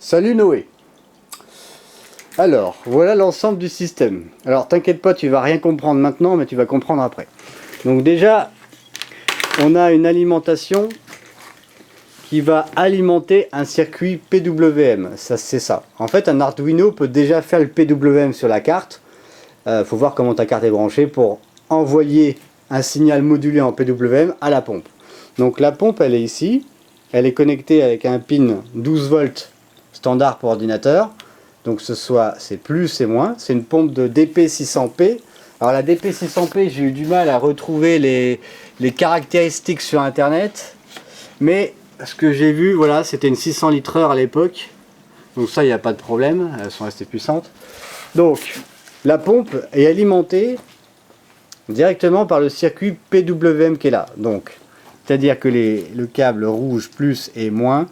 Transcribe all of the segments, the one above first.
Salut Noé. Alors, voilà l'ensemble du système. Alors, t'inquiète pas, tu vas rien comprendre maintenant, mais tu vas comprendre après. Donc déjà, on a une alimentation qui va alimenter un circuit PWM. Ça, c'est ça. En fait, un Arduino peut déjà faire le PWM sur la carte. Faut voir comment ta carte est branchée pour envoyer un signal modulé en PWM à la pompe. Donc la pompe, elle est ici. Elle est connectée avec un pin 12 volts standard pour ordinateur. Donc c'est plus, c'est moins. C'est une pompe de DP600P. Alors la DP600P, j'ai eu du mal à retrouver les caractéristiques sur internet. Mais ce que j'ai vu, voilà, c'était une 600 litres-heure à l'époque. Donc ça, il n'y a pas de problème. Elles sont restées puissantes. Donc la pompe est alimentée directement par le circuit PWM qui est là. Donc, c'est-à-dire que le câble rouge plus et moins,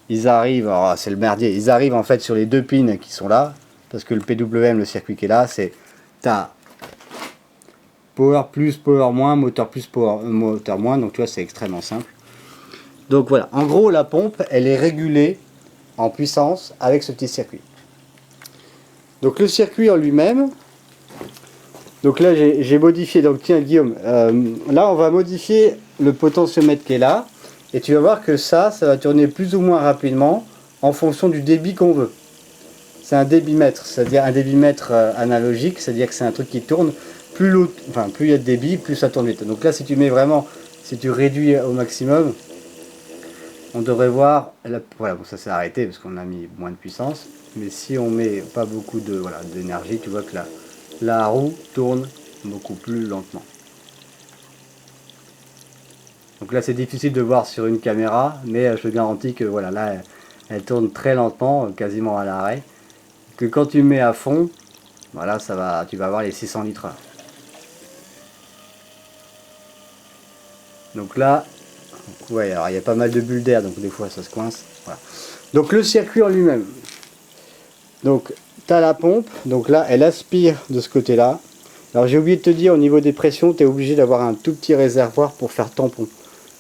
ils arrivent, alors c'est le merdier, ils arrivent en fait sur les deux pins qui sont là, parce que le PWM, le circuit qui est là, c'est t'as power plus, power moins, moteur plus, moteur moins, donc tu vois, c'est extrêmement simple. Donc voilà, en gros, la pompe, elle est régulée en puissance avec ce petit circuit. Donc le circuit en lui-même, donc là j'ai modifié, donc tiens Guillaume, là on va modifier le potentiomètre qui est là, et tu vas voir que ça va tourner plus ou moins rapidement en fonction du débit qu'on veut. C'est un débitmètre, c'est-à-dire un débitmètre analogique, c'est-à-dire que c'est un truc qui tourne, plus il y a de débit, plus ça tourne vite. Donc là si tu mets vraiment, si tu réduis au maximum, on devrait voir, voilà, bon ça s'est arrêté parce qu'on a mis moins de puissance, mais si on met pas beaucoup d'énergie, tu vois que la roue tourne beaucoup plus lentement. Donc là c'est difficile de voir sur une caméra, mais je te garantis que voilà, là elle tourne très lentement, quasiment à l'arrêt. Que quand tu mets à fond, voilà, tu vas avoir les 600 litres/heure. Donc là, ouais, alors il y a pas mal de bulles d'air, donc des fois ça se coince. Voilà. Donc le circuit en lui-même. Donc tu as la pompe, donc là elle aspire de ce côté-là. Alors j'ai oublié de te dire, au niveau des pressions, tu es obligé d'avoir un tout petit réservoir pour faire tampon.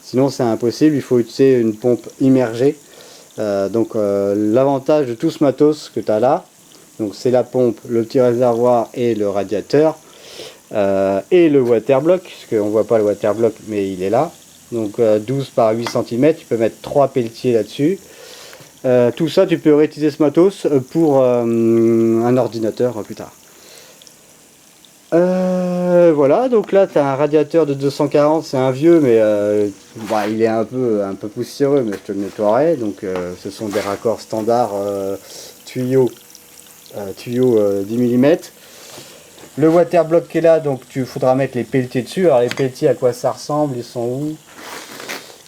Sinon c'est impossible, il faut utiliser une pompe immergée. L'avantage de tout ce matos que tu as là, donc c'est la pompe, le petit réservoir et le radiateur. Et le waterblock, parce qu'on ne voit pas le waterblock mais il est là. Donc 12 par 8 cm, tu peux mettre 3 pelletiers là-dessus. Tout ça tu peux réutiliser ce matos pour un ordinateur plus tard. Voilà, donc là tu as un radiateur de 240, c'est un vieux mais il est un peu poussiéreux, mais je te le nettoierai. Donc ce sont des raccords standards tuyaux 10 mm. Le waterblock qui est là, donc tu faudra mettre les pelletiers dessus. Alors les pelletiers, à quoi ça ressemble? Ils sont où?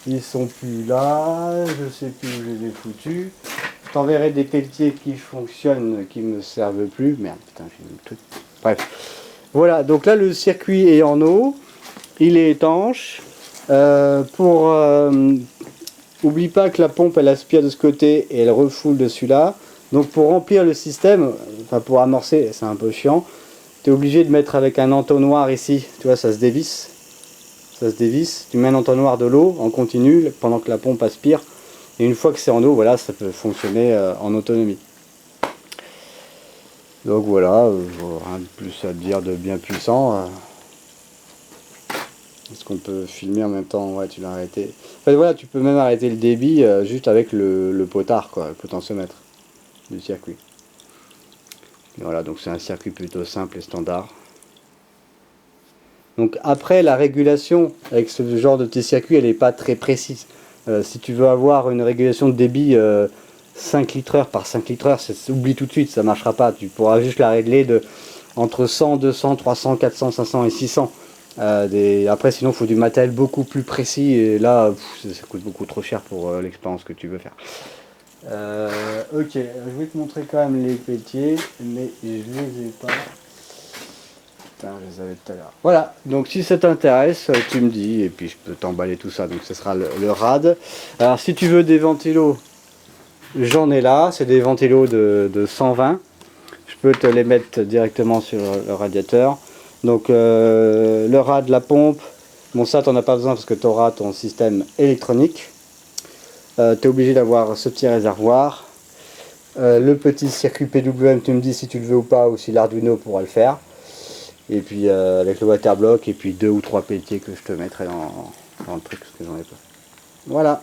Ils sont plus là, je sais plus où je les ai foutus. Je t'enverrai des pelletiers qui fonctionnent, qui me servent plus. Merde, putain, j'ai mis le truc. Bref. Voilà, donc là le circuit est en eau, il est étanche. Oublie pas que la pompe elle aspire de ce côté et elle refoule dessus là. Donc pour remplir le système, enfin pour amorcer, c'est un peu chiant, tu es obligé de mettre avec un entonnoir ici, tu vois, ça se dévisse. Ça se dévisse, tu mets un entonnoir de l'eau en continu pendant que la pompe aspire. Et une fois que c'est en eau, voilà, ça peut fonctionner en autonomie. Donc voilà, rien de plus à dire de bien puissant. Est-ce qu'on peut filmer en même temps? Ouais, tu l'as arrêté. En fait, voilà, tu peux même arrêter le débit juste avec le potard, quoi, le potentiomètre du circuit. Et voilà, donc c'est un circuit plutôt simple et standard. Donc après, la régulation avec ce genre de petit circuit, elle n'est pas très précise. Si tu veux avoir une régulation de débit 5 litres/heure par 5 litres/heure, oublie tout de suite, ça ne marchera pas. Tu pourras juste la régler entre 100, 200, 300, 400, 500 et 600. Après, sinon, il faut du matériel beaucoup plus précis. Et là, ça coûte beaucoup trop cher pour l'expérience que tu veux faire. Ok, je vais te montrer quand même les pelletiers, mais je les ai pas. Putain, je les avais tout à l'heure. Voilà, donc si ça t'intéresse, tu me dis, et puis je peux t'emballer tout ça. Donc ce sera le rad. Alors si tu veux des ventilos, j'en ai là, c'est des ventilos de 120. Je peux te les mettre directement sur le radiateur. Donc le rad, la pompe, bon ça t'en as pas besoin parce que tu auras ton système électronique. Tu es obligé d'avoir ce petit réservoir. Le petit circuit PWM, tu me dis si tu le veux ou pas, ou si l'Arduino pourra le faire. Et puis avec le waterblock, et puis 2 ou 3 peltiers que je te mettrai dans le truc, parce que j'en ai pas. Voilà.